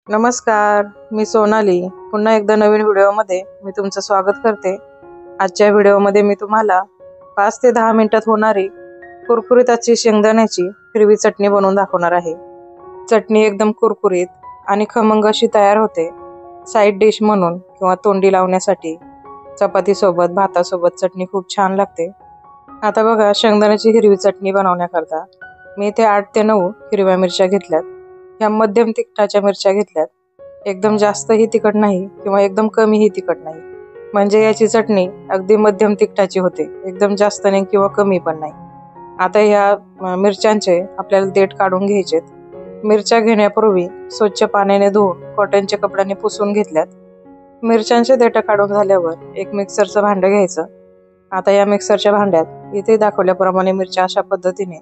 नमस्कार, मी सोनाली पुन्हा एकदा नवीन व्हिडिओमध्ये मी तुमचं स्वागत करते। आजच्या व्हिडिओमध्ये मी तुम्हाला 5 ते 10 मिनिटात होणारी कुरकुरीत अशी शेंगदाण्याची हिरवी चटणी बनवून दाखवणार आहे। चटणी एकदम कुरकुरीत आणि खमंग अशी तयार होते। साइड डिश म्हणून किंवा तोंडी लावण्यासाठी चपाती सोबत भातासोबत चटणी खूप छान लागते। आता बघा, शेंगदाण्याची हिरवी चटणी बनवण्याकरता मी इथे 8 ते 9 हिरव्या मिरच्या घेतल्यात। ह्या मध्यम तिखटाच्या मिरच्या घेतल्यात। एकदम जास्तही तिखट नाही किंवा एकदम कमीही तिखट नाही, म्हणजे याची चटणी अगदी मध्यम तिखटाची होते, एकदम जास्त नाही किंवा कमी पण नाही। आता ह्या मिरच्यांचे आपल्याला देठ काढून घ्यायचेत। मिरच्या घेण्यापूर्वी स्वच्छ पाण्याने धुवून कॉटनच्या कपड्याने पुसून घेतल्यात। मिरच्यांचे देठ काढून झाल्यावर एक मिक्सरचं भांडं घ्यायचं। आता या मिक्सरच्या भांड्यात इथे दाखवल्याप्रमाणे मिरच्या अशा पद्धतीने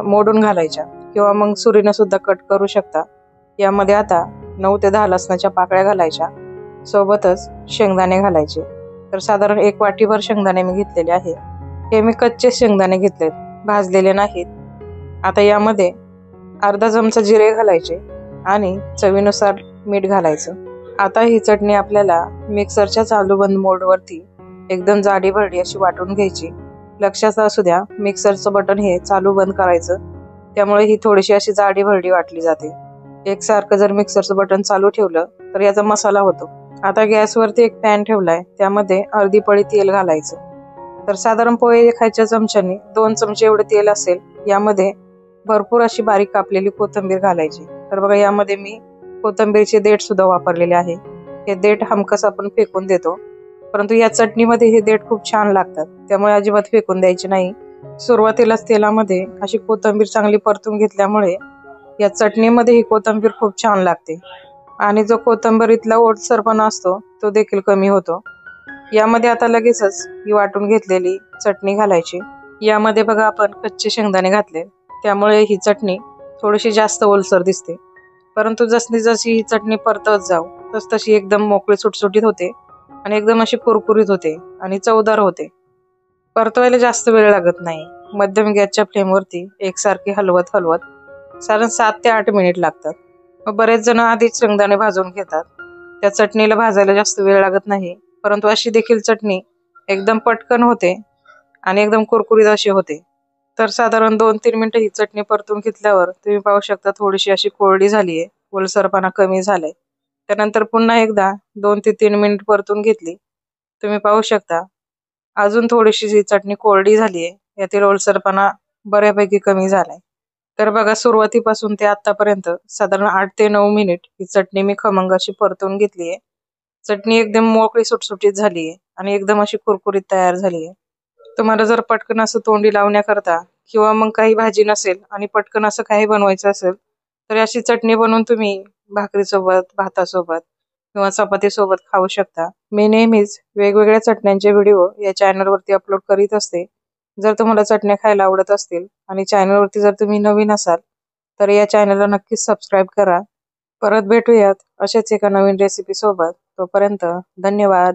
मोडून घालायच्या किंवा मग सुरीने सुद्धा कट करू शकता। यामध्ये आता 9 ते 10 लसणाच्या पाकळ्या घालायच्या, सोबतच शेंगदाणे घालायचे। तर साधारण 1 वाटीभर शेंगदाणे मी घेतलेले आहे। हे मी कच्चे शेंगदाणे घेतलेत, भाजलेले नाहीत। आता यामध्ये अर्धा चमचा जिरे घालायचे आणि चवीनुसार मीठ घालायचं। आता ही चटणी आपल्याला मिक्सरच्या चालू बंद मोडवरती एकदम जाडी भरडी अशी वाटून घ्यायची। लक्षात असू द्या, मिक्सरचं बटन हे चालू बंद करायचं, त्यामुळे ही थोडीशी अशी जाडी भरडी वाटली जाते। एकसारखं जर मिक्सरचं बटन चालू ठेवलं तर याचा मसाला होतो। आता गॅसवरती एक पॅन ठेवलाय, त्यामध्ये अर्धी पळी तेल घालायचं। तर साधारण पोहे खायच्या चमच्याने 2 चमचे एवढे तेल असेल। यामध्ये भरपूर अशी बारीक कापलेली कोथिंबीर घालायची। तर बघा, यामध्ये मी कोथिंबीरचे देठ सुद्धा वापरलेले आहे। हे देठ हमखास आपण फेकून देतो, परंतु या चटणीमध्ये हे देठ खूप छान लागतात, त्यामुळे अजिबात फेकून द्यायचे नाही। सुरुवातीलाच तेलामध्ये अशी कोथिंबीर चांगली परतून घेतल्यामुळे या चटणीमध्ये ही कोथिंबीर खूप छान लागते आणि जो कोथिंबीरीतला ओलसरपणा असतो तो देखील कमी होतो। यामध्ये आता लगेचच ही वाटून घेतलेली चटणी घालायची। यामध्ये बघा, आपण कच्चे शेंगदाणे घातले, त्यामुळे ही चटणी थोडीशी जास्त ओलसर दिसते, परंतु जशी जशी ही चटणी परतत जाऊ तशी एकदम मोकळी सुटसुटीत होते आणि एकदम अशी कुरकुरीत होते आणि चवदार होते। परतवायला जास्त वेळ लागत नाही। मध्यम गॅसच्या फ्लेमवरती एकसारखी हलवत साधारण 7 ते 8 मिनिट लागतात। बरेच जण आधीच शेंगदाणे भाजून घेतात, त्या चटणीला भाजायला जास्त वेळ लागत नाही, परंतु अशी देखील चटणी एकदम पटकन होते आणि एकदम कुरकुरीत अशी होते। तर साधारण 2-3 मिनिटं ही चटणी परतून घेतल्यावर तुम्ही पाहू शकता थोडीशी अशी कोरडी झालीये, ओलसरपणा कमी झालाय। त्यानंतर पुन्हा एकदा 2 ते 3 मिनिट परतून घेतली, तुम्ही पाहू शकता अजून थोडीशी ही चटणी कोरडी झालीये, यातील ओलसरपणा बऱ्यापैकी कमी झालाय। तर बघा, सुरुवातीपासून ते आतापर्यंत साधारण 8 ते 9 मिनिट ही चटणी मी खमंग अशी परतून घेतलीये। चटणी एकदम मोकळी सुटसुटीत झालीये आणि एकदम अशी कुरकुरीत तयार झालीये। तुम्हाला जर पटकन असं तोंडी लावण्याकरता किंवा मग काही भाजी नसेल आणि पटकन असं काही बनवायचं असेल तर अशी चटणी बनवून तुम्ही भाकरीसोबत, भातासोबत किंवा चपातीसोबत खाऊ शकता। मी नेहमीच वेगवेगळ्या चटण्यांचे व्हिडिओ या चॅनलवरती अपलोड करीत असते। जर तुम्हाला चटण्या खायला आवडत असतील आणि चॅनलवरती जर तुम्ही नवीन असाल तर या चॅनलला नक्कीच सबस्क्राईब करा। परत भेटूयात अशाच एका नवीन रेसिपी सोबत। तोपर्यंत धन्यवाद।